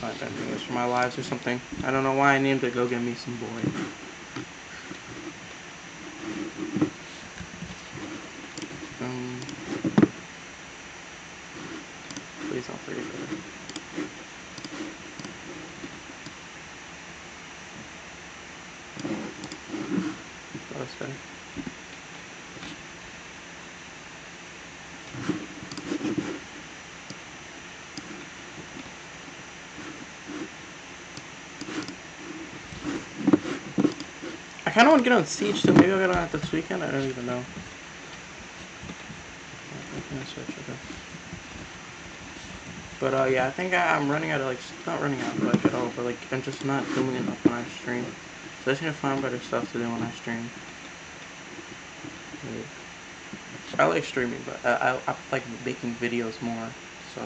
I think it was for my lives or something. I don't know why I named it Go Get Me Some BOI. Please don't forget that. That was good. I kind of want to get on Siege too. Maybe I'll get on it this weekend. I don't even know. But yeah, I think I'm running out of not running out of like at all, but like I'm just not doing enough when I stream. So I just need to find better stuff to do when I stream. I like streaming, but I like making videos more. So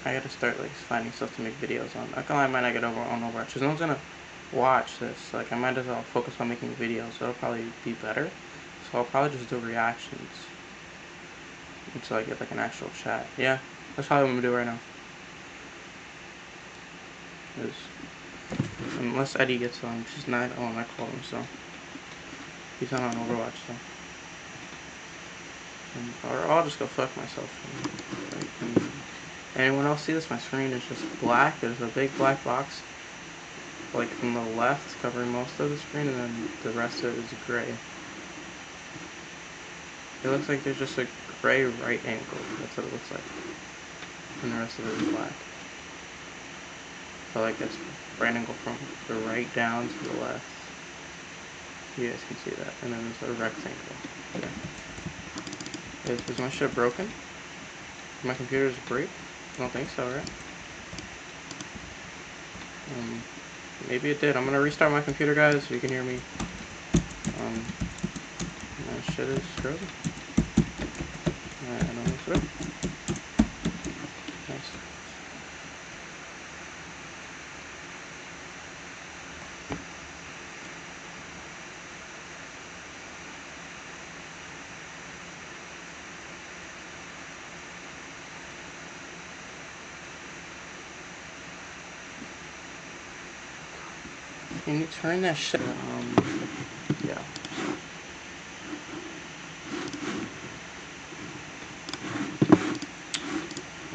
I gotta start like finding stuff to make videos on. I might not get over on Overwatch because no one's gonna watch this. Like I might as well focus on making videos. So it'll probably be better. So I'll probably just do reactions until I get like an actual chat. Yeah, that's probably what I'm gonna do right now. Unless Eddie gets on, she's not. Oh, I called him, so he's not on Overwatch, so. Or I'll just go fuck myself. Anyone else see this? My screen is just black. There's a big black box, like from the left, covering most of the screen, and then the rest of it is gray. It looks like there's just a gray right angle. That's what it looks like. And the rest of it is black. So like it's right angle from the right down to the left. You guys can see that. And then there's a rectangle. Okay. Is my shit broken? My computer's break? I don't think so, right? Maybe it did. I'm gonna restart my computer, guys, so you can hear me. My shit is frozen. Alright, I don't know what's up. Nice. Can you turn that shit? Yeah.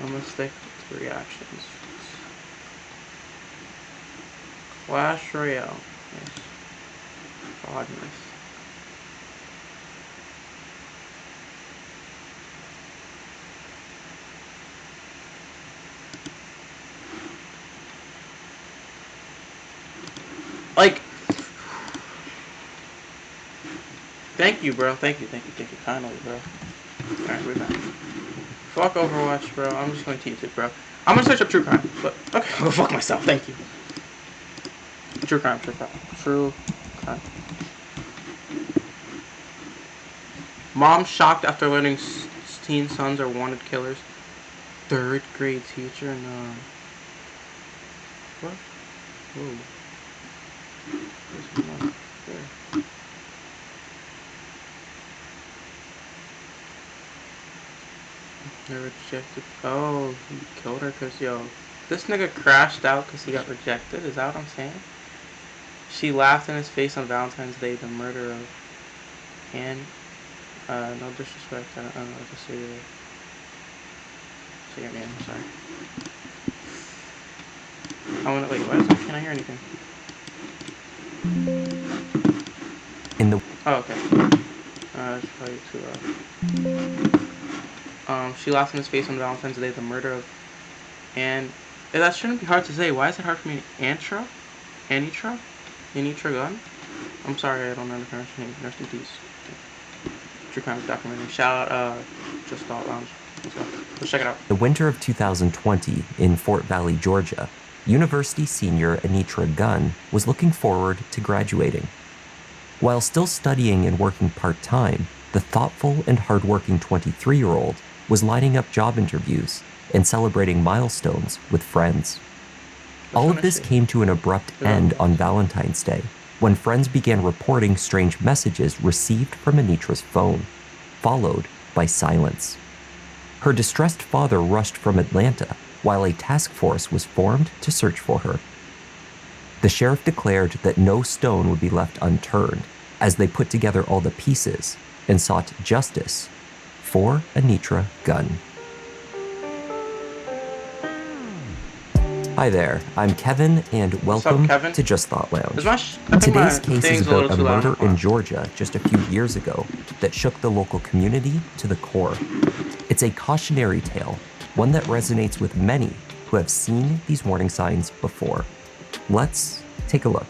I'm gonna stick to reactions. Clash Royale. Nice. Oddness. Like, thank you, bro. Thank you. Kindly, bro. Alright, we're back. Fuck Overwatch, bro. I'm just gonna teach it, bro. I'm gonna search up true crime. But okay, I'll go fuck myself. Thank you. True crime. True crime. Mom shocked after learning teen sons are wanted killers. Third grade teacher? No. What? Whoa. They're rejected. Oh, he killed her because, yo, this nigga crashed out because he got rejected. Is that what I'm saying? She laughed in his face on Valentine's Day, the murder of Anne. No disrespect. I don't know what to say to you. Say your name. I'm sorry. I want to wait. What? Can I hear anything? Oh, okay. That's probably too loud. She laughed in his face on Valentine's Day, the murder of Anne. That shouldn't be hard to say. Why is it hard for me? Anitra Gunn? I'm sorry, I don't know the parents' name. Rest in peace. True crime documentary. Shout out, Just Thought Lounge. Let's check it out. The winter of 2020 in Fort Valley, Georgia, university senior Anitra Gunn was looking forward to graduating. While still studying and working part-time, the thoughtful and hardworking 23-year-old was lining up job interviews and celebrating milestones with friends. All of this came to an abrupt end on Valentine's Day, when friends began reporting strange messages received from Anitra's phone, followed by silence. Her distressed father rushed from Atlanta while a task force was formed to search for her. The sheriff declared that no stone would be left unturned as they put together all the pieces and sought justice for Anitra Gunn. Hi there, I'm Kevin, and welcome Kevin? to Just Thought Lounge. I think Today's my case thing's is a little about a too loud. murder in Georgia just a few years ago that shook the local community to the core. It's a cautionary tale, one that resonates with many who have seen these warning signs before. Let's take a look.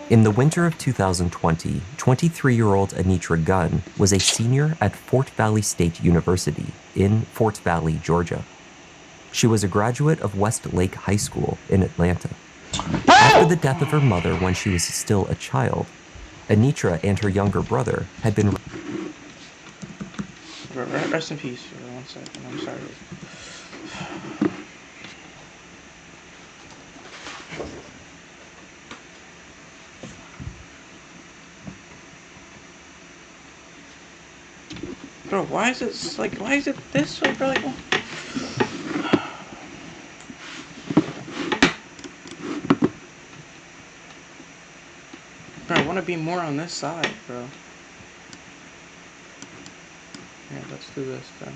In the winter of 2020, 23-year-old Anitra Gunn was a senior at Fort Valley State University in Fort Valley, Georgia. She was a graduate of Westlake High School in Atlanta. After the death of her mother when she was still a child, Anitra and her younger brother had been... Rest in peace for 1 second. I'm sorry. Bro, why is it this way, bro? Like, bro, I want to be more on this side, bro. Yeah, let's do this then.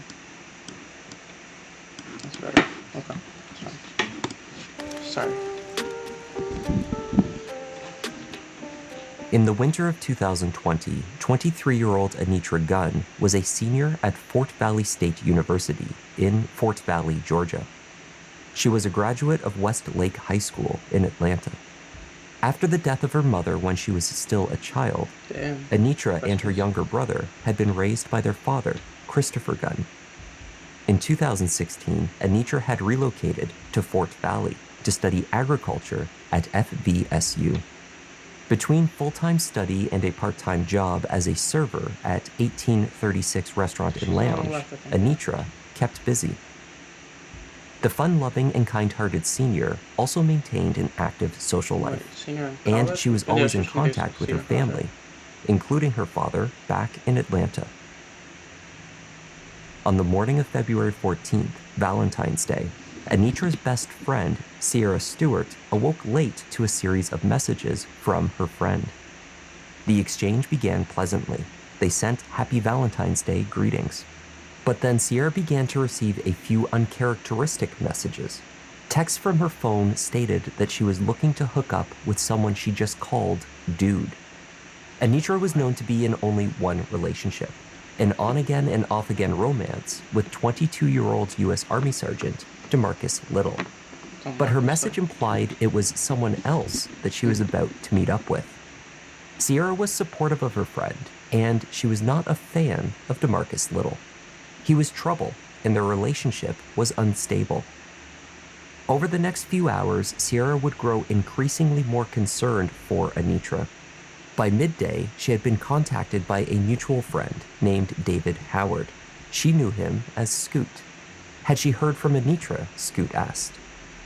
That's better. Okay, that's fine. Sorry. In the winter of 2020, 23-year-old Anitra Gunn was a senior at Fort Valley State University in Fort Valley, Georgia. She was a graduate of Westlake High School in Atlanta. After the death of her mother when she was still a child, Anitra and her younger brother had been raised by their father, Christopher Gunn. In 2016, Anitra had relocated to Fort Valley to study agriculture at FVSU. Between full-time study and a part-time job as a server at 1836 Restaurant and Lounge, Anitra kept busy. The fun-loving and kind-hearted senior also maintained an active social life, and she was always in contact with her family, including her father back in Atlanta. On the morning of February 14th, Valentine's Day, Anitra's best friend, Sierra Stewart, awoke late to a series of messages from her friend. The exchange began pleasantly. They sent Happy Valentine's Day greetings. But then Sierra began to receive a few uncharacteristic messages. Texts from her phone stated that she was looking to hook up with someone she just called Dude. Anitra was known to be in only one relationship, an on-again and off-again romance with 22-year-old U.S. Army Sergeant DeMarcus Little. But her message implied it was someone else that she was about to meet up with. Sierra was supportive of her friend, and she was not a fan of DeMarcus Little. He was trouble, and their relationship was unstable. Over the next few hours, Sierra would grow increasingly more concerned for Anitra. By midday, she had been contacted by a mutual friend named David Howard. She knew him as Scoot. Had she heard from Anitra? Scoot asked.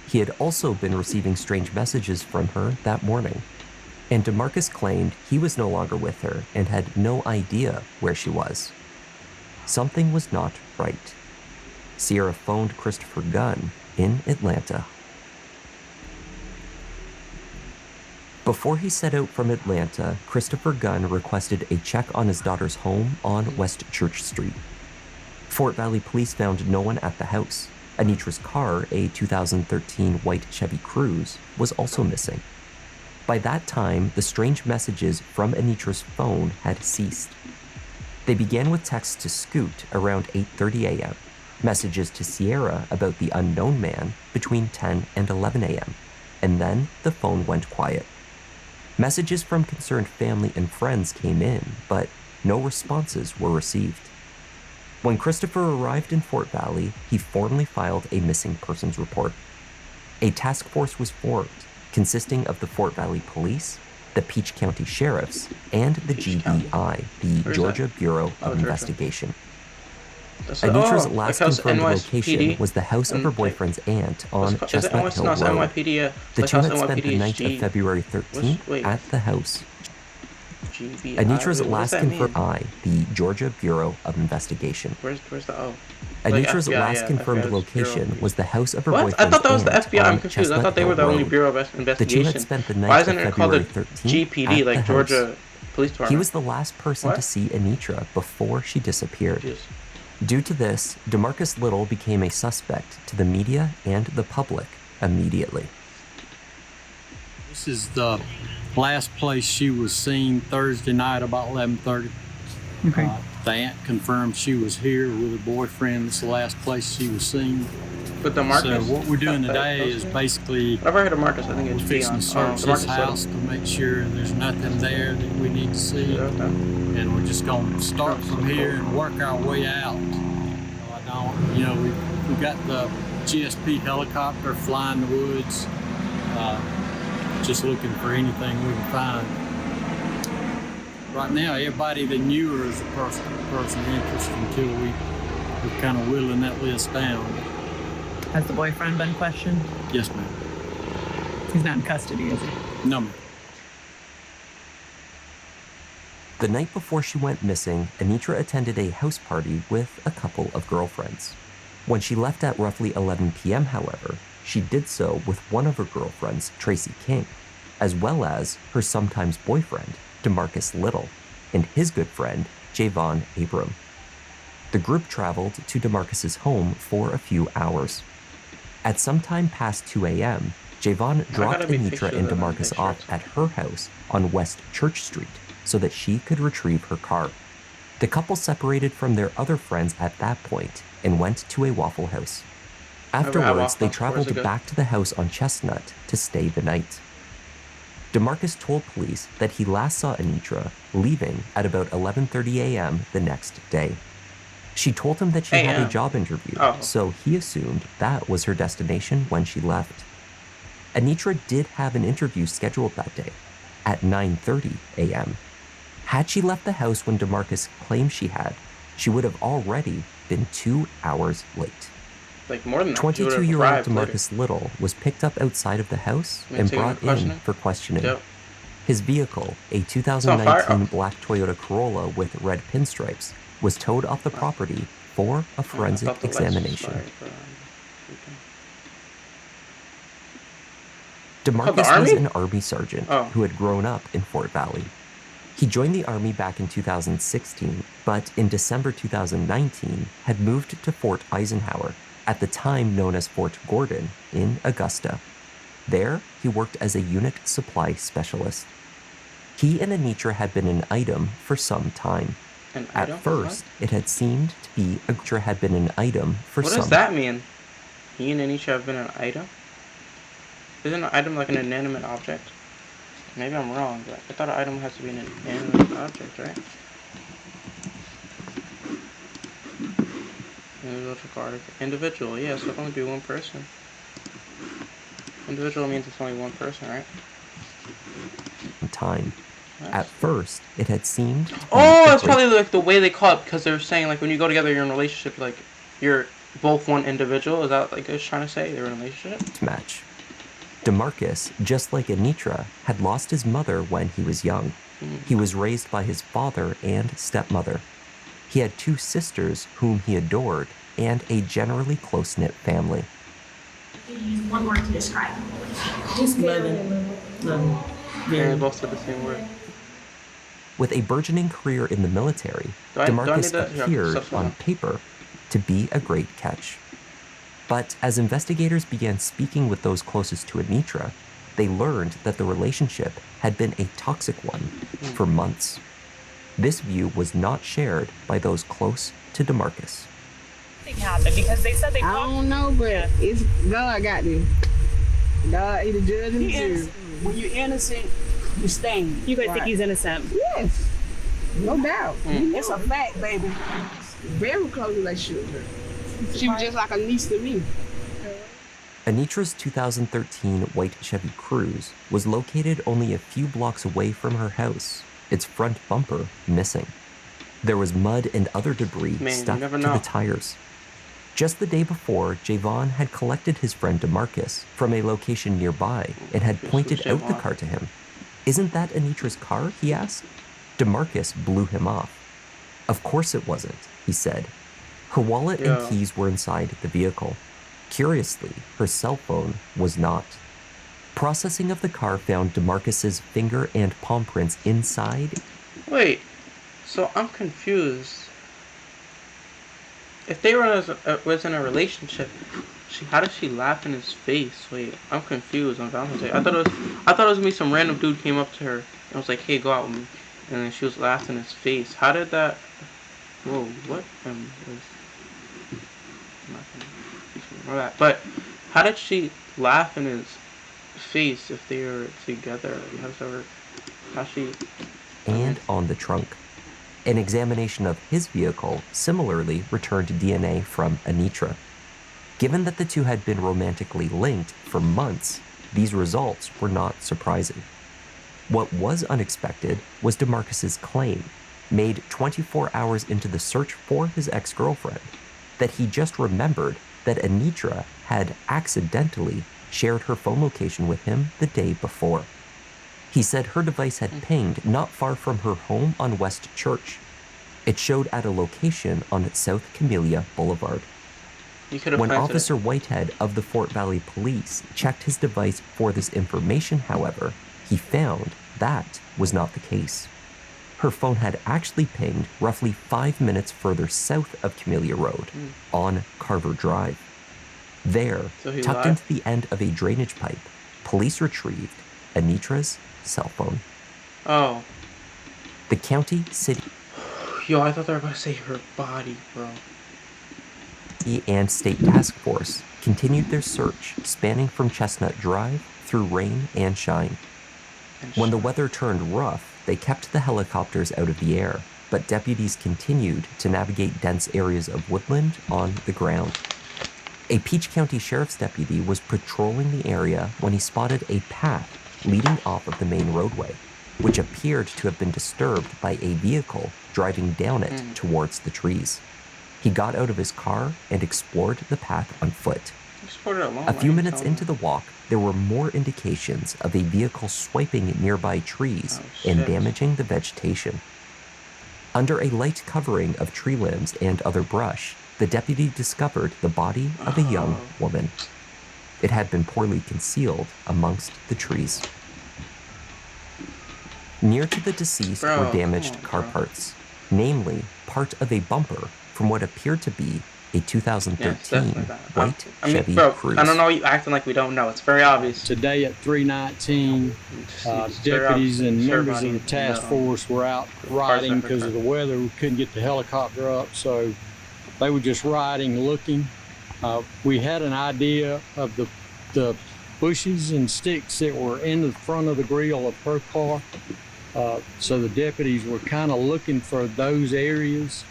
He had also been receiving strange messages from her that morning, and DeMarcus claimed he was no longer with her and had no idea where she was. Something was not right. Sierra phoned Christopher Gunn in Atlanta. Before he set out from Atlanta, Christopher Gunn requested a check on his daughter's home on West Church Street. Fort Valley police found no one at the house. Anitra's car, a 2013 white Chevy Cruze, was also missing. By that time, the strange messages from Anitra's phone had ceased. They began with texts to Scoot around 8:30 a.m., messages to Sierra about the unknown man between 10 and 11 a.m., and then the phone went quiet. Messages from concerned family and friends came in, but no responses were received. When Christopher arrived in Fort Valley, he formally filed a missing persons report. A task force was formed, consisting of the Fort Valley Police, the Peach County Sheriffs, and the GBI, the Georgia Bureau of Investigation. Anitra's Oh, like last how's confirmed location NYPD? was the house of her And like, boyfriend's aunt what's on it called? Is it Chestnut NYC? Hill No, it's Road. NYPD. It's The like two how's had spent the NYPD is night of February 13th wait, at the house. GBI. Anitra's Wait, what does last that mean? confirmed the Georgia Bureau of Investigation. Where's the O? Like Anitra's FBI, last yeah, confirmed FBI's Bureau of location was the house of her What? I boyfriend's thought that was the aunt FBI. I'm on confused. I Chestnut thought they Hill were the only Road. Bureau of The two had Investigation. spent the Why night of isn't it called February the 13th GPD, at the like house. Georgia Police Department? He was the last person to What? see Anitra before she disappeared. Jeez. Due to this, DeMarcus Little became a suspect to the media and the public immediately. This is the last place she was seen Thursday night about 11:30. Okay. The aunt confirmed she was here with her boyfriend. This is the last place she was seen. But the Marcus. So what we're doing today is basically I've heard of Marcus. I think we're it's fixing to search Demarcus this house to make sure there's nothing there that we need to see. Okay. And we're just going to start from here and work our way out. We got the GSP helicopter flying the woods, just looking for anything we can find. Right now, everybody that knew her is a person of interest until we're kind of whittling that list down. Has the boyfriend been questioned? Yes, ma'am. He's not in custody, is he? No, ma'am. The night before she went missing, Anitra attended a house party with a couple of girlfriends. When she left at roughly 11 p.m., however, she did so with one of her girlfriends, Tracy King, as well as her sometimes boyfriend, DeMarcus Little, and his good friend, Javon Abram. The group traveled to DeMarcus's home for a few hours. At some time past 2 a.m., Javon dropped Anitra and DeMarcus off at her house on West Church Street so that she could retrieve her car. The couple separated from their other friends at that point and went to a Waffle House. Afterwards, they traveled back to the house on Chestnut to stay the night. DeMarcus told police that he last saw Anitra leaving at about 11:30 a.m. the next day. She told him that she had a job interview, so he assumed that was her destination when she left. Anitra did have an interview scheduled that day at 9:30 a.m. Had she left the house when DeMarcus claimed she had, she would have already been 2 hours late. Like more than that. 22-year-old DeMarcus Little was picked up outside of the house and brought in for questioning. Yep. His vehicle, a 2019 black Toyota Corolla with red pinstripes, was towed off the property for a forensic examination. DeMarcus was an Army sergeant who had grown up in Fort Valley. He joined the Army back in 2016, but in December 2019 had moved to Fort Eisenhower, at the time known as Fort Gordon, in Augusta. There, he worked as a unit supply specialist. He and Anitra had been an item for some time. At first, it had seemed to be Anitra had been an item for some. What does that mean? He and Anitra have been an item? Isn't an item like an inanimate object? Maybe I'm wrong, but I thought an item has to be an inanimate object, right? Individual, yeah, so it can only be one person. Individual means it's only one person, right? Time. At first, it had seemed. Oh, it's probably like the way they call it, because they're saying like when you go together, you're in a relationship, like you're both one individual. Is that like it's trying to say they're in a relationship? Match. DeMarcus, just like Anitra, had lost his mother when he was young. He was raised by his father and stepmother. He had 2 sisters whom he adored and a generally close-knit family. One word to describe him. Yeah, both said the same word. With a burgeoning career in the military, DeMarcus appeared on paper to be a great catch. But as investigators began speaking with those closest to Anitra, they learned that the relationship had been a toxic one for months. This view was not shared by those close to DeMarcus. Happened because they said I don't know, but it's God got this. God, He the judge and the jury. When you're innocent, you stain. You guys think he's innocent? Yes, no doubt. It's a fact, baby. Very close relationship with her. She was just like a niece to me. Anitra's 2013 white Chevy Cruze was located only a few blocks away from her house, its front bumper missing. There was mud and other debris Man, you stuck never to know. the tires. Just the day before, Javon had collected his friend DeMarcus from a location nearby and had This was pointed out the Javon. car to him. "Isn't that Anitra's car?" he asked. DeMarcus blew him off. "Of course it wasn't," he said. Her wallet and Yeah. keys were inside the vehicle. Curiously, her cell phone was not. Processing of the car found DeMarcus's finger and palm prints inside. Wait, so I'm confused. If they was in a relationship, how did she laugh in his face? Wait, I'm confused on Valentine's Day. I thought it was gonna be some random dude came up to her and was like, "Hey, go out with me," and then she was laughing in his face. How did that? Whoa, what? I'm not gonna ignore that. But how did she laugh in his face if they were together? How she? And on the trunk. An examination of his vehicle similarly returned DNA from Anitra. Given that the two had been romantically linked for months, these results were not surprising. What was unexpected was DeMarcus's claim, made 24 hours into the search for his ex-girlfriend, that he just remembered that Anitra had accidentally shared her phone location with him the day before. He said her device had pinged not far from her home on West Church. It showed at a location on South Camellia Boulevard. You could have When planted Officer it. Whitehead of the Fort Valley Police checked his device for this information, however, he found that was not the case. Her phone had actually pinged roughly 5 minutes further south of Camellia Road, on Carver Drive. There, So he tucked lied? into the end of a drainage pipe, police retrieved Anitra's cell phone. Oh, The county, city, yo, I thought they were gonna say her body, bro. and state task force continued their search, spanning from Chestnut Drive through rain and shine. And When the weather turned rough, they kept the helicopters out of the air, but deputies continued to navigate dense areas of woodland on the ground. A Peach County Sheriff's deputy was patrolling the area when he spotted a path leading off of the main roadway, which appeared to have been disturbed by a vehicle driving down it towards the trees. He got out of his car and explored the path on foot. Just put it alone. A few minutes into the walk, there were more indications of a vehicle swiping nearby trees and shit. damaging the vegetation. Under a light covering of tree limbs and other brush, the deputy discovered the body of a young woman. It had been poorly concealed amongst the trees. Near to the deceased Bro, were damaged come on, car bro. parts, namely part of a bumper from what appeared to be a Yeah, it's 2013 definitely that. white I mean, Chevy bro, Cruze. I don't know you acting like we don't know. It's very obvious. Today at 3:19, It's very deputies and obvious. members of the Everybody task knows. force were out riding after because car. of the weather. We couldn't get the helicopter up, so they were just riding, looking. We had an idea of the bushes and sticks that were in the front of the grill of her car. So the deputies were kind of looking for those areas.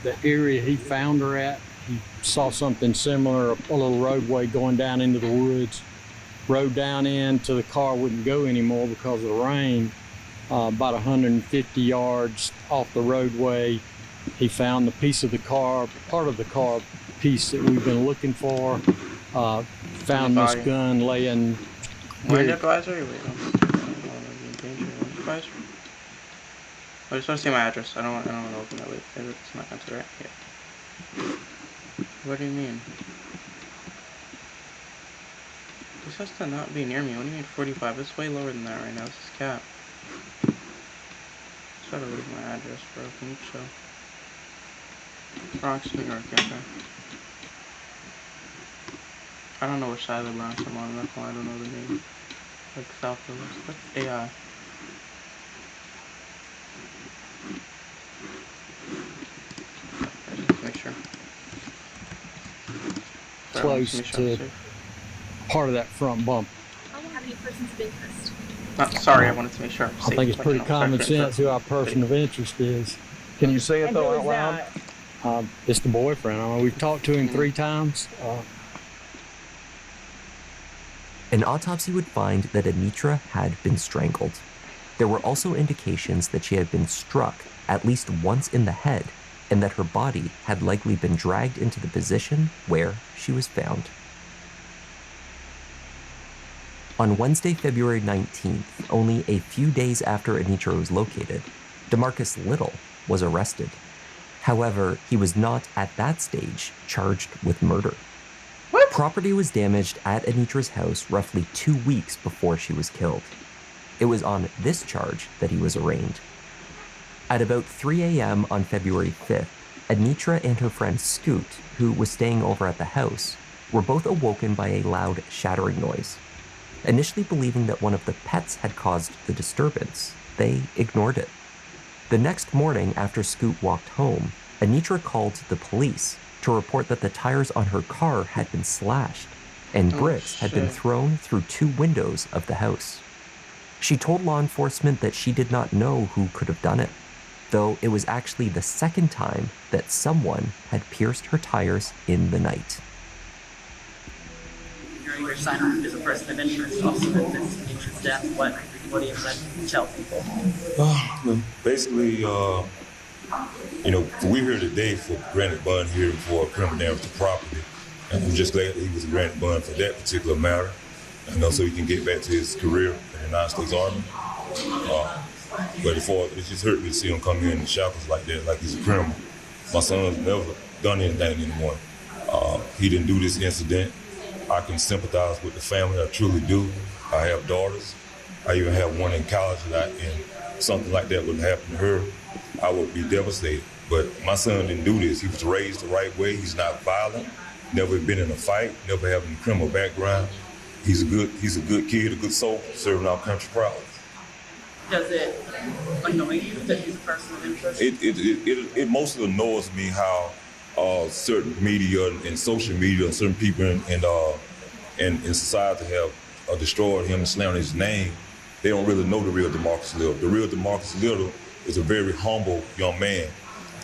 The area he found her at, he saw something similar, a little roadway going down into the woods. Rode down in till the car wouldn't go anymore because of the rain. About 150 yards off the roadway, he found the piece of the car, part of the car piece that we've been looking for. Found this body. gun laying. Wind advisory? Wait, advisory? I just want to see my address. I don't want to open that. Wait, it's not going to the right. Yeah. What do you mean? This has to not be near me. What do you mean 45? It's way lower than that right now. This is cap. Try to read my address, bro. Can you chill? Bronx, New York, okay. I don't know which side of the Bronx I'm on. That's why I don't know the name. Like south of us. That's AI. Just make sure. Sorry, Close just make sure I'm to- safe. Part of that front bump. I don't have any persons of interest. Sorry, I wanted to make sure I'm I safe. think it's pretty Like, common sorry, sense who our person of interest is. Can you say it And though who out is loud? that? It's the boyfriend. We've talked to him 3 times. An autopsy would find that Anitra had been strangled. There were also indications that she had been struck at least once in the head and that her body had likely been dragged into the position where she was found. On Wednesday, February 19th, only a few days after Anitra was located, DeMarcus Little was arrested. However, he was not at that stage charged with murder. What? Property was damaged at Anitra's house roughly 2 weeks before she was killed. It was on this charge that he was arraigned. At about 3 a.m. on February 5th, Anitra and her friend Scoot, who was staying over at the house, were both awoken by a loud shattering noise. Initially believing that one of the pets had caused the disturbance, they ignored it. The next morning, after Scoot walked home, Anitra called the police to report that the tires on her car had been slashed and bricks had been thrown through 2 windows of the house. She told law enforcement that she did not know who could have done it, though it was actually the second time that someone had pierced her tires in the night. Your sign is a person of interest, also that Anitra's death. What do you have to tell people? Basically, we're here today for granted bond hearing for criminal damage to property. And I'm just glad that he was granted bond for that particular matter. So he can get back to his career in the United States Army. But it just hurt me to see him come in shackles like that, like he's a criminal. My son's never done anything to anyone. He didn't do this incident. I can sympathize with the family, I truly do. I have daughters. I even have one in college, and something like that would happen to her, I would be devastated. But my son didn't do this. He was raised the right way. He's not violent, never been in a fight, never having a criminal background. He's a good kid, a good soul, serving our country proudly. Does it annoy you that he's a person of interest? It mostly annoys me how certain media and social media and certain people in society have destroyed him and slandered his name. They don't really know the real DeMarcus Little. The real DeMarcus Little is a very humble young man.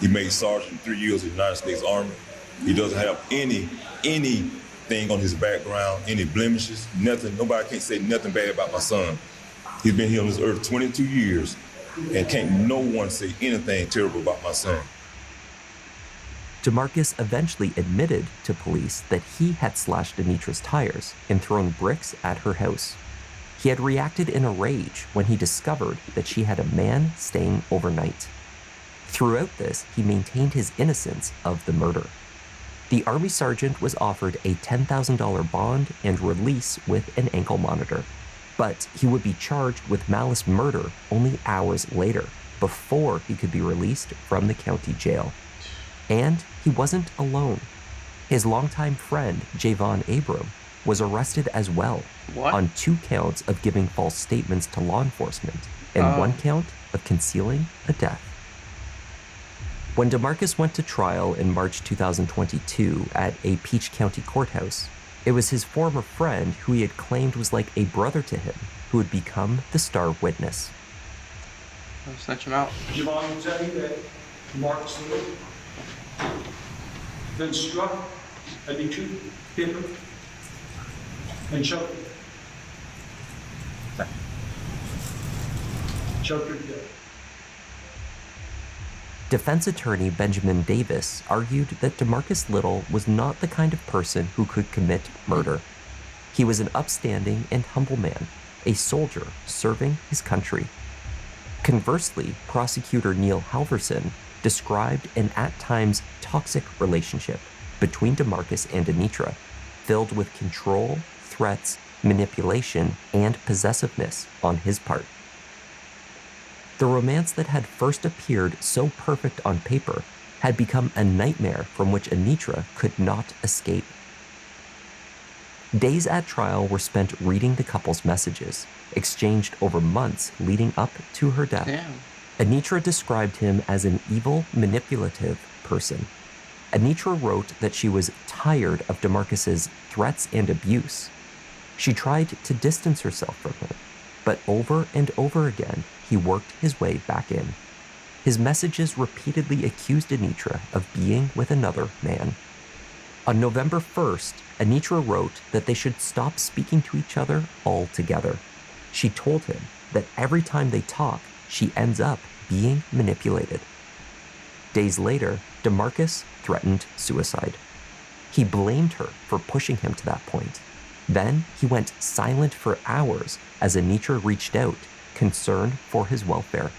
He made sergeant 3 years in the United States Army. He doesn't have anything on his background, any blemishes, nothing. Nobody can't say nothing bad about my son. He's been here on this earth 22 years, and can't no one say anything terrible about my son. DeMarcus eventually admitted to police that he had slashed Anitra's tires and thrown bricks at her house. He had reacted in a rage when he discovered that she had a man staying overnight. Throughout this, he maintained his innocence of the murder. The Army sergeant was offered a $10,000 bond and release with an ankle monitor, but he would be charged with malice murder only hours later, before he could be released from the county jail. And he wasn't alone. His longtime friend, Javon Abram, was arrested as well on 2 counts of giving false statements to law enforcement and 1 count of concealing a death. When DeMarcus went to trial in March 2022 at a Peach County courthouse, it was his former friend who he had claimed was like a brother to him who had become the star witness. I'll snatch him out. Javon will tell you that DeMarcus Little been struck, Anitra, hit her, and choked her. Choked her to death. Defense attorney Benjamin Davis argued that DeMarcus Little was not the kind of person who could commit murder. He was an upstanding and humble man, a soldier serving his country. Conversely, prosecutor Neil Halverson described an at times toxic relationship between DeMarcus and Anitra, filled with control, threats, manipulation, and possessiveness on his part. The romance that had first appeared so perfect on paper had become a nightmare from which Anitra could not escape. Days at trial were spent reading the couple's messages, exchanged over months leading up to her death. Damn. Anitra described him as an evil, manipulative person. Anitra wrote that she was tired of DeMarcus's threats and abuse. She tried to distance herself from him, but over and over again, he worked his way back in. His messages repeatedly accused Anitra of being with another man. On November 1st, Anitra wrote that they should stop speaking to each other altogether. She told him that every time they talk, she ends up being manipulated. Days later, DeMarcus threatened suicide. He blamed her for pushing him to that point. Then he went silent for hours as Anitra reached out, concerned for his welfare.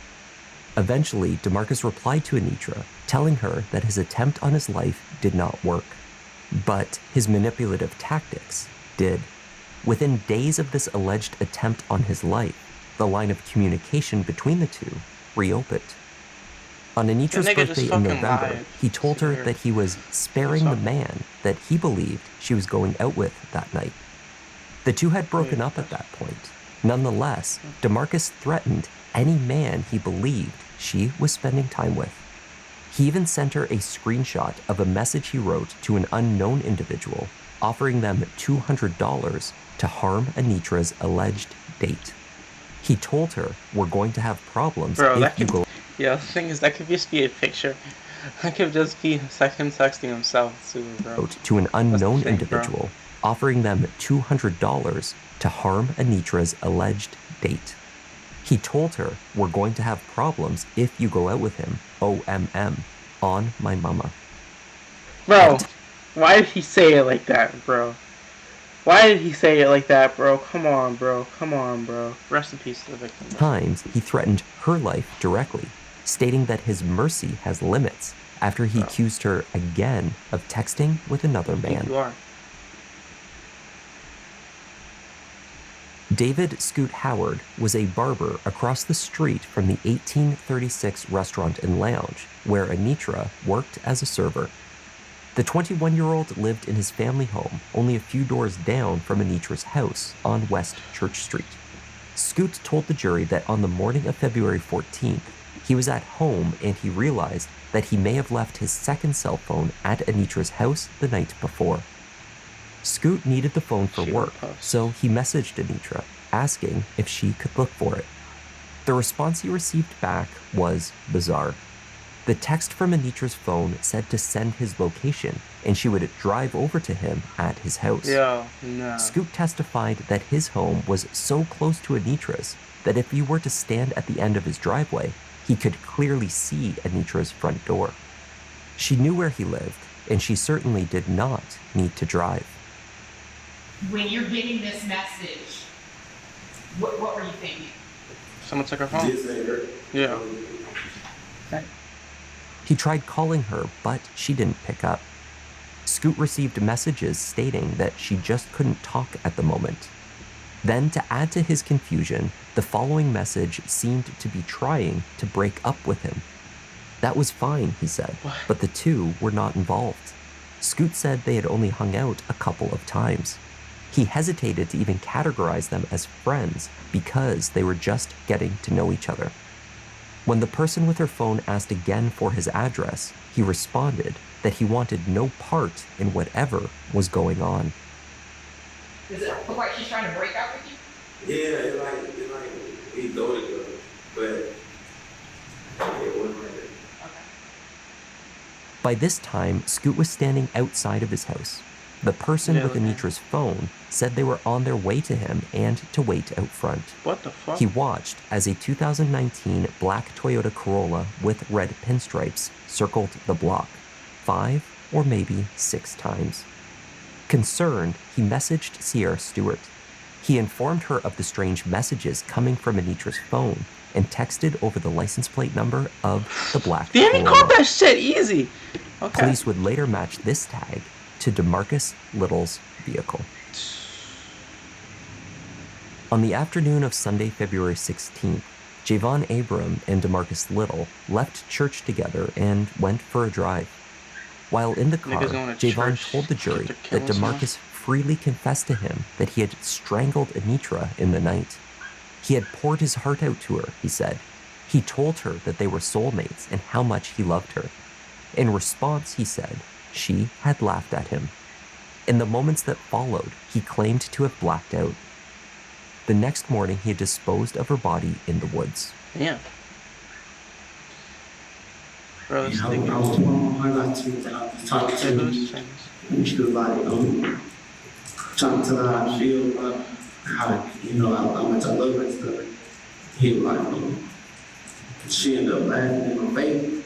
Eventually, DeMarcus replied to Anitra, telling her that his attempt on his life did not work. But his manipulative tactics did. Within days of this alleged attempt on his life, the line of communication between the two reopened. On Anitra's birthday in November, he told her that he was sparing the man that he believed she was going out with that night. The two had broken up at that point. Nonetheless, DeMarcus threatened any man he believed she was spending time with. He even sent her a screenshot of a message he wrote to an unknown individual, offering them $200 to harm Anitra's alleged date. He told her, "We're going to have problems if you go." Yeah, the thing is, that could just be a picture. That could just be him texting himself too, bro. To an unknown individual, offering them $200 to harm Anitra's alleged date. He told her, "We're going to have problems if you go out with him, OMM, on my mama." Bro, why did he say it like that, bro? Why did he say it like that, bro? Come on, bro. Come on, bro. Rest in peace to the victim. Times, he threatened her life directly, stating that his mercy has limits after he accused her again of texting with another man. You are. David Scoot Howard was a barber across the street from the 1836 restaurant and lounge where Anitra worked as a server. The 21-year-old lived in his family home only a few doors down from Anitra's house on West Church Street. Scoot told the jury that on the morning of February 14th, he was at home and he realized that he may have left his second cell phone at Anitra's house the night before. Scoot needed the phone for work, so he messaged Anitra, asking if she could look for it. The response he received back was bizarre. The text from Anitra's phone said to send his location, and she would drive over to him at his house. Yo, no. Scoot testified that his home was so close to Anitra's that if he were to stand at the end of his driveway, he could clearly see Anitra's front door. She knew where he lived, and she certainly did not need to drive. When you're getting this message, what were you thinking? Someone took her phone. Yeah. He tried calling her, but she didn't pick up. Scoot received messages stating that she just couldn't talk at the moment. Then, to add to his confusion, the following message seemed to be trying to break up with him. That was fine, he said, but the two were not involved. Scoot said they had only hung out a couple of times. He hesitated to even categorize them as friends because they were just getting to know each other. When the person with her phone asked again for his address, he responded that he wanted no part in whatever was going on. Does it look like she's trying to break up with you? Yeah, it's like he thought it was, but it wasn't like that. Okay. By this time, Scoot was standing outside of his house. The person with Anitra's phone said they were on their way to him and to wait out front. What the fuck? He watched as a 2019 black Toyota Corolla with red pinstripes circled the block 5 or maybe 6 times. Concerned, he messaged Sierra Stewart. He informed her of the strange messages coming from Anitra's phone and texted over the license plate number of the black Damn, he Corolla. caught that shit easy. Okay. Police would later match this tag to DeMarcus Little's vehicle. On the afternoon of Sunday, February 16th, Javon Abram and DeMarcus Little left church together and went for a drive. While in the car, Javon told the jury that DeMarcus freely confessed to him that he had strangled Anitra in the night. He had poured his heart out to her, he said. He told her that they were soulmates and how much he loved her. In response, he said, she had laughed at him. In the moments that followed, he claimed to have blacked out. The next morning, he had disposed of her body in the woods. Yeah. Bro, I was talking to her, and she was like, trying to tell her how I feel about how, how much I love her and stuff. He was like, she ended up laughing in my face.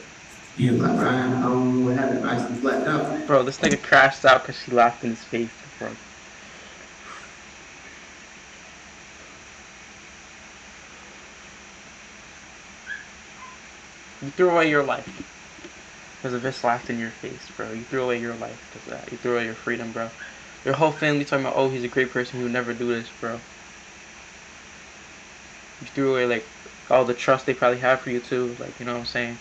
He was like, Ryan, I don't know what happened. I just blacked out. Bro, this nigga crashed out because she laughed in his face, bro. You threw away your life because a bitch laughed in your face, bro. You threw away your life because of that. You threw away your freedom, bro. Your whole family talking about, oh, he's a great person, he would never do this, bro. You threw away, like, all the trust they probably have for you, too. Like, you know what I'm saying?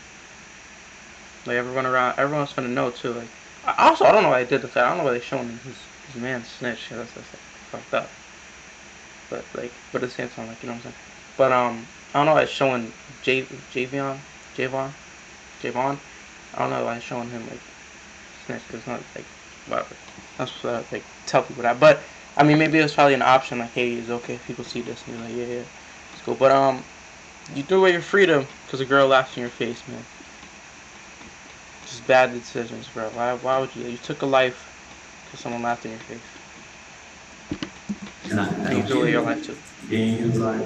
Like, everyone around, everyone's gonna know, too. Like, I don't know why they did this. I don't know why they showing him his man snitch. That's like, fucked up. But, like, but at the same time, like, you know what I'm saying? But, I don't know why it's showing Javon. I don't know why it's showing him, like, snitch, because it's not, like, whatever. That's what I, like, tell people that. But, I mean, maybe it was probably an option, like, hey, it's okay if people see this, and you're like, yeah, it's cool. But, you threw away your freedom because a girl laughed in your face, man. Just bad decisions, bro. Why would you took a life because someone laughed in your face? And you threw away your life, too. Then he was like,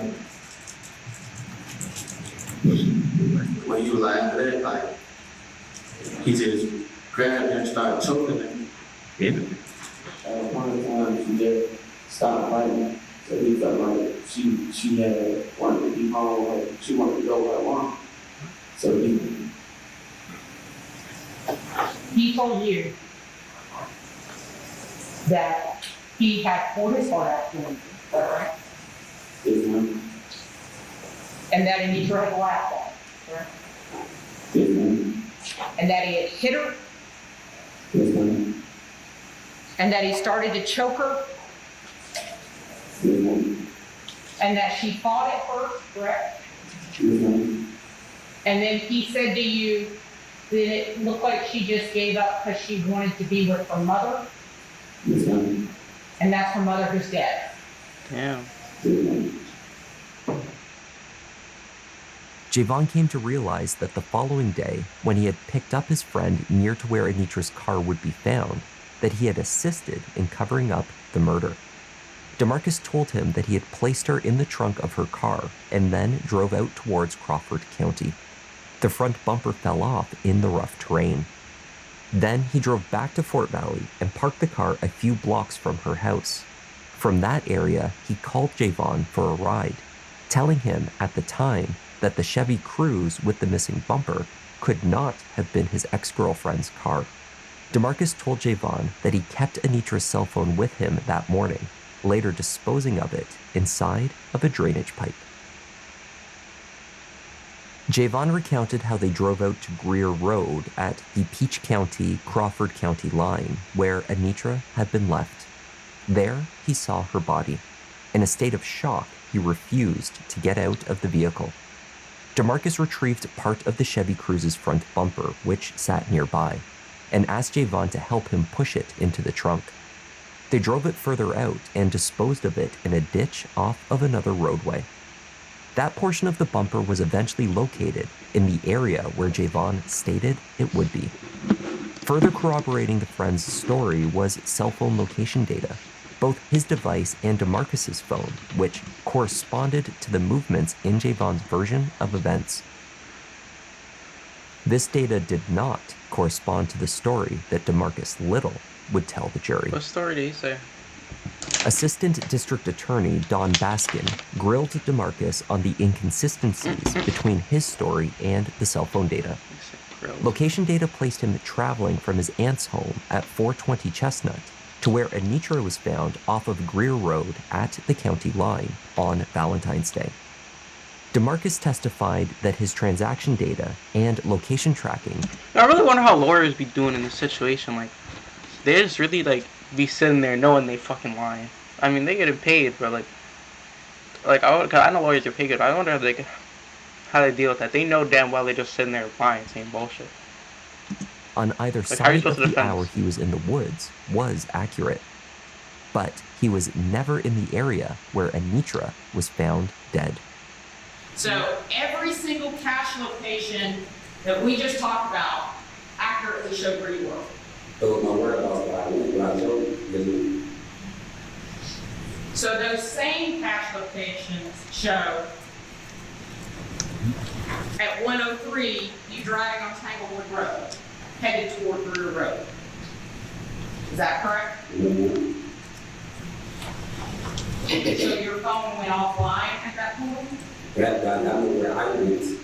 when you laugh at it, like, he just grabbed her and started choking her. Yeah. One of the times she just stopped fighting, so he felt like she had wanted to be home, like she wanted to go with her mom. So He told you that he had poured his heart out for you, is that right? Yes, ma'am. And that Anitra had laughed at him, correct? Yes, ma'am. And that he had hit her, Yes, ma'am. and that he started to choke her, Yes, ma'am. and that she fought at first, correct? Yes, ma'am. And then he said to you that it looked like she just gave up because she wanted to be with her mother, Yes, ma'am. and that's her mother who's dead. Damn. Yes, ma'am. Javon came to realize that the following day, when he had picked up his friend near to where Anitra's car would be found, that he had assisted in covering up the murder. DeMarcus told him that he had placed her in the trunk of her car and then drove out towards Crawford County. The front bumper fell off in the rough terrain. Then he drove back to Fort Valley and parked the car a few blocks from her house. From that area, he called Javon for a ride, telling him at the time that the Chevy Cruze with the missing bumper could not have been his ex-girlfriend's car. DeMarcus told Javon that he kept Anitra's cell phone with him that morning, later disposing of it inside of a drainage pipe. Javon recounted how they drove out to Greer Road at the Peach County-Crawford County line, where Anitra had been left. There, he saw her body. In a state of shock, he refused to get out of the vehicle. DeMarcus retrieved part of the Chevy Cruze's front bumper, which sat nearby, and asked Javon to help him push it into the trunk. They drove it further out and disposed of it in a ditch off of another roadway. That portion of the bumper was eventually located in the area where Javon stated it would be. Further corroborating the friend's story was cell phone location data, both his device and DeMarcus's phone, which corresponded to the movements in Javon's version of events. This data did not correspond to the story that DeMarcus Little would tell the jury. What story did he say? Assistant District Attorney Don Baskin grilled DeMarcus on the inconsistencies between his story and the cell phone data. Location data placed him traveling from his aunt's home at 420 Chestnut to where Anitra was found off of Greer Road at the county line on Valentine's Day. DeMarcus testified that his transaction data and location tracking... I really wonder how lawyers be doing in this situation. Like, they just really, like, be sitting there knowing they fucking lying. I mean, they getting paid, but, I know lawyers get paid good. I wonder how they deal with that. They know damn well they're just sitting there lying, saying bullshit. On either side of the hour he was in the woods was accurate. But he was never in the area where Anitra was found dead. So every single cache location that we just talked about accurately showed where you were. Those my whereabouts when I told you. So those same cache locations show At 103, you driving on Tanglewood Road, headed toward Brewer Road. Is that correct? So your phone went offline at that point? That I know where I went.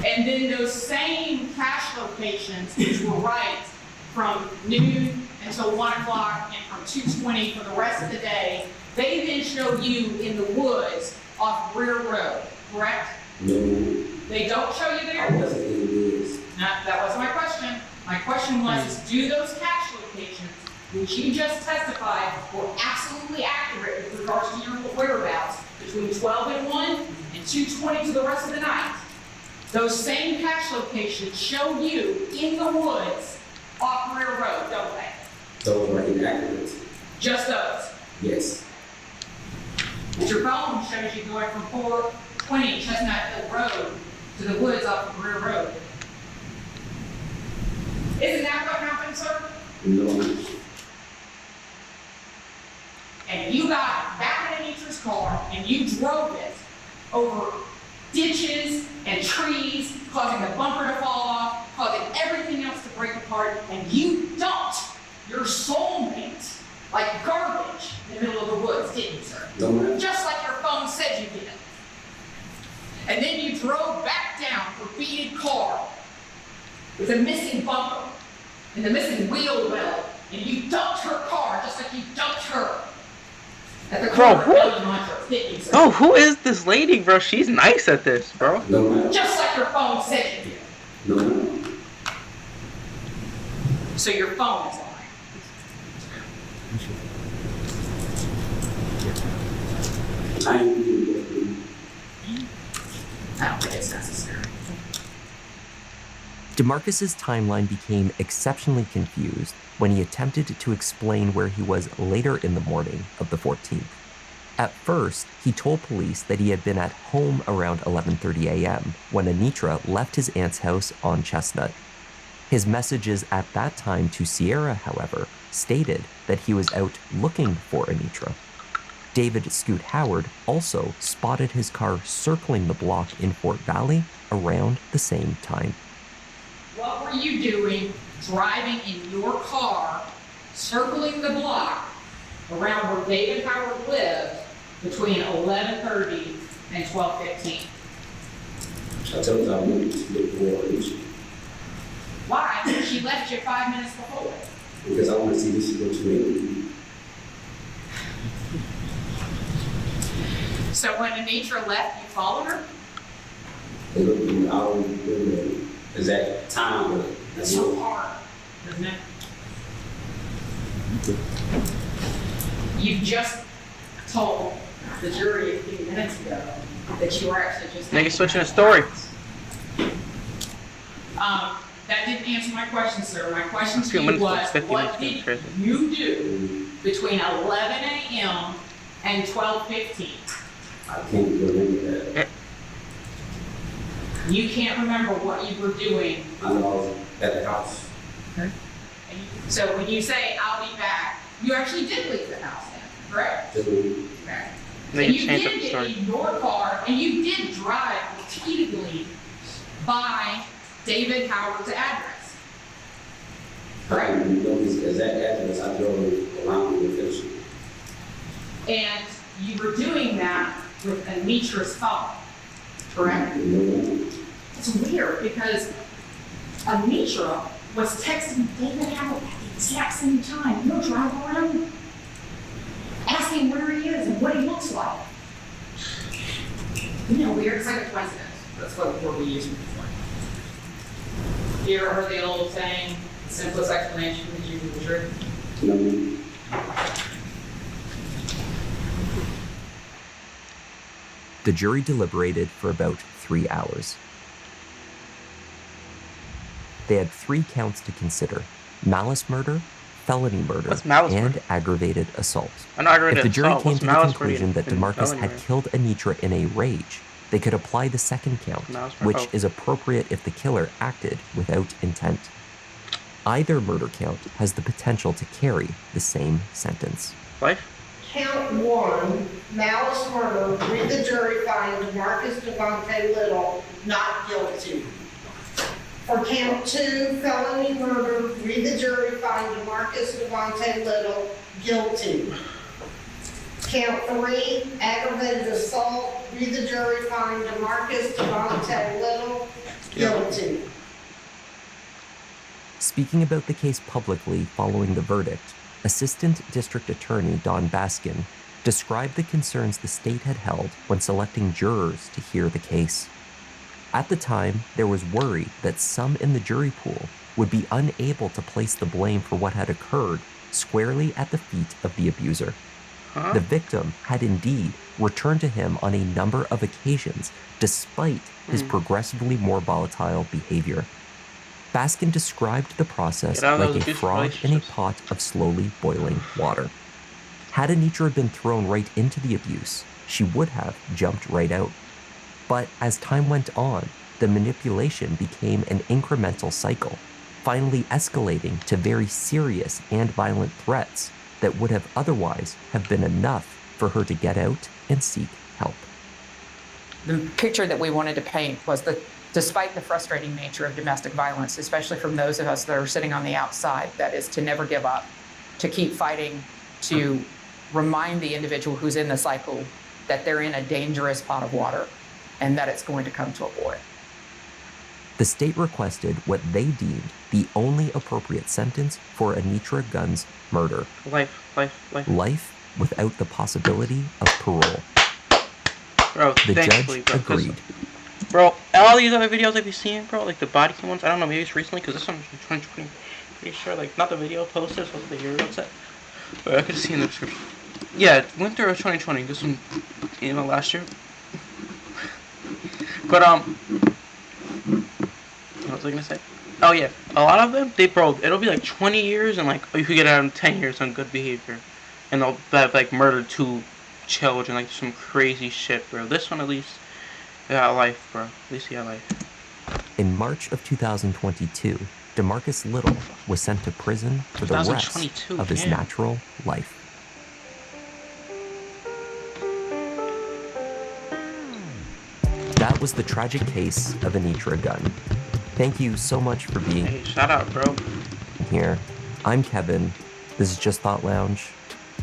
And then those same cache locations, which were right from noon until 1 o'clock and from 2:20 for the rest of the day, they then show you in the woods off Brewer Road, correct? No. They don't show you I there? wasn't in the woods. No, that wasn't my question. My question was, do those cache locations, which you just testified were absolutely accurate with regards to your whereabouts between 12 and 1 and 2:20 to the rest of the night, those same cache locations show you in the woods off Brewer Road, don't they? Those were inaccurate. Just those. Yes. But your phone shows you going from 420 Chestnut Hill Road to the woods off of Brewer Road. Isn't that what happened, sir? No. And you got back in Anitra's car and you drove it over ditches and trees, causing the bumper to fall off, causing everything else to break apart, and you dumped your soulmate like garbage in the middle of the woods, didn't you, sir? No, ma'am. Just like your phone said you did. And then you drove back down her beaded car with a missing bumper and the missing wheel well, and you dumped her car just like you dumped her at the corner of Village Montrose, didn't you, sir? Oh, who is this lady, bro? She's nice at this, bro. No, ma'am. Just like your phone said you did. No, ma'am. So your phone is lying. I ain't doing I don't think it's necessary. DeMarcus's timeline became exceptionally confused when he attempted to explain where he was later in the morning of the 14th. At first, he told police that he had been at home around 11:30 a.m. when Anitra left his aunt's house on Chestnut. His messages at that time to Sierra, however, stated that he was out looking for Anitra. David Scoot Howard also spotted his car circling the block in Fort Valley around the same time. What were you doing driving in your car, circling the block around where David Howard lived between 11:30 and 12:15? I told you I wanted to look for Alicia Why? She left you 5 minutes before. because I want to see this go to me. So when Anitra left, you followed her? They look at me, I don't remember the exact time, but That's so hard, isn't it? You just told the jury a few minutes ago that you were actually just... Nigga switching the story. That didn't answer my question, sir. My question Let's to get you minutes was, to 50 what minutes in did prison. you do between 11 a.m. and 12:15? I can't remember that. You can't remember what you were doing. I know I was at the house. So when you say, I'll be back, you actually did leave the house then, correct? Just leave. Okay. Then And you you changed did up the get story. in your car, and you did drive repeatedly by David Howard's address. I don't know his exact address. I drove around the location. And you were doing that with Anitra's phone, correct? No, It's weird because Anitra was texting David Howard at the exact same time. You're driving around asking where he is and what he looks like. You know, weird. It's like a coincidence. That's what we use it for. You ever heard the old saying, the simplest explanation is usually the truth? no. The jury deliberated for about 3 hours. They had 3 counts to consider: malice murder, felony murder, What's malice and murder? aggravated assault. An aggravated If the jury assault. came What's to the malice conclusion murder that and DeMarcus felony had murder? killed Anitra in a rage, they could apply the second count, Malice murder. which Oh. is appropriate if the killer acted without intent. Either murder count has the potential to carry the same sentence. Life? Count 1, malice murder, read the jury find DeMarcus Devontae Little not guilty. For count 2, felony murder, read the jury find DeMarcus Devontae Little guilty. Count 3, aggravated assault, read the jury find DeMarcus Devontae Little guilty. Speaking about the case publicly following the verdict, Assistant District Attorney Don Baskin described the concerns the state had held when selecting jurors to hear the case. At the time, there was worry that some in the jury pool would be unable to place the blame for what had occurred squarely at the feet of the abuser. The victim had indeed returned to him on a number of occasions despite his progressively more volatile behavior. Baskin described the process like a frog in a pot of slowly boiling water. Had Anitra been thrown right into the abuse, she would have jumped right out. But as time went on, the manipulation became an incremental cycle, finally escalating to very serious and violent threats that would have otherwise have been enough for her to get out and seek help. The picture that we wanted to paint was that despite the frustrating nature of domestic violence, especially from those of us that are sitting on the outside, that is to never give up, to keep fighting, to remind the individual who's in the cycle that they're in a dangerous pot of water and that it's going to come to a boil. The state requested what they deemed the only appropriate sentence for Anitra Gunn's murder. Life without the possibility of parole. Bro, the judge agreed. Bro, all these other videos I've been seeing, bro, like the body cam ones, I don't know, maybe it's recently, because this one's from 2020. Pretty sure, like, not the video posted, so the year website. But I could see in the description. Yeah, winter of 2020, this one, last year. But, what was I gonna say? Oh, yeah, a lot of them, it'll be like 20 years, and, like, you could get out in 10 years on good behavior. And they'll have, like, murdered 2 children, like, some crazy shit, bro. This one, at least, he got life, bro. At least he got life. In March of 2022, DeMarcus Little was sent to prison for the rest of his natural life. That was the tragic case of Anitra Gunn. Thank you so much for being shout out, bro. Here. I'm Kevin. This is Just Thought Lounge,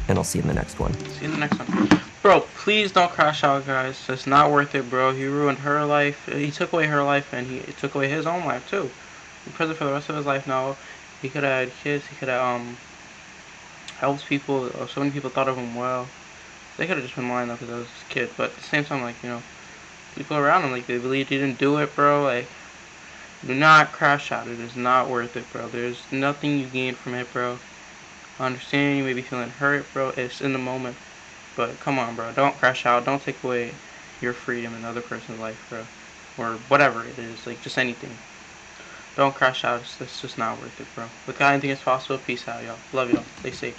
and I'll see you in the next one. See you in the next one. Bro, please don't crash out, guys. It's not worth it, bro. He ruined her life. He took away her life, and he took away his own life, too. In prison for the rest of his life now. He could have had kids. He could have, helped people. So many people thought of him well. They could have just been lying, though, because I was his kid. But at the same time, like, people around him, like, they believed he didn't do it, bro. Like, do not crash out. It is not worth it, bro. There's nothing you gain from it, bro. I understand you may be feeling hurt, bro. It's in the moment. But come on, bro. Don't crash out. Don't take away your freedom in another person's life, bro. Or whatever it is. Like, just anything. Don't crash out. It's just not worth it, bro. With God, anything is possible. Peace out, y'all. Love y'all. Stay safe.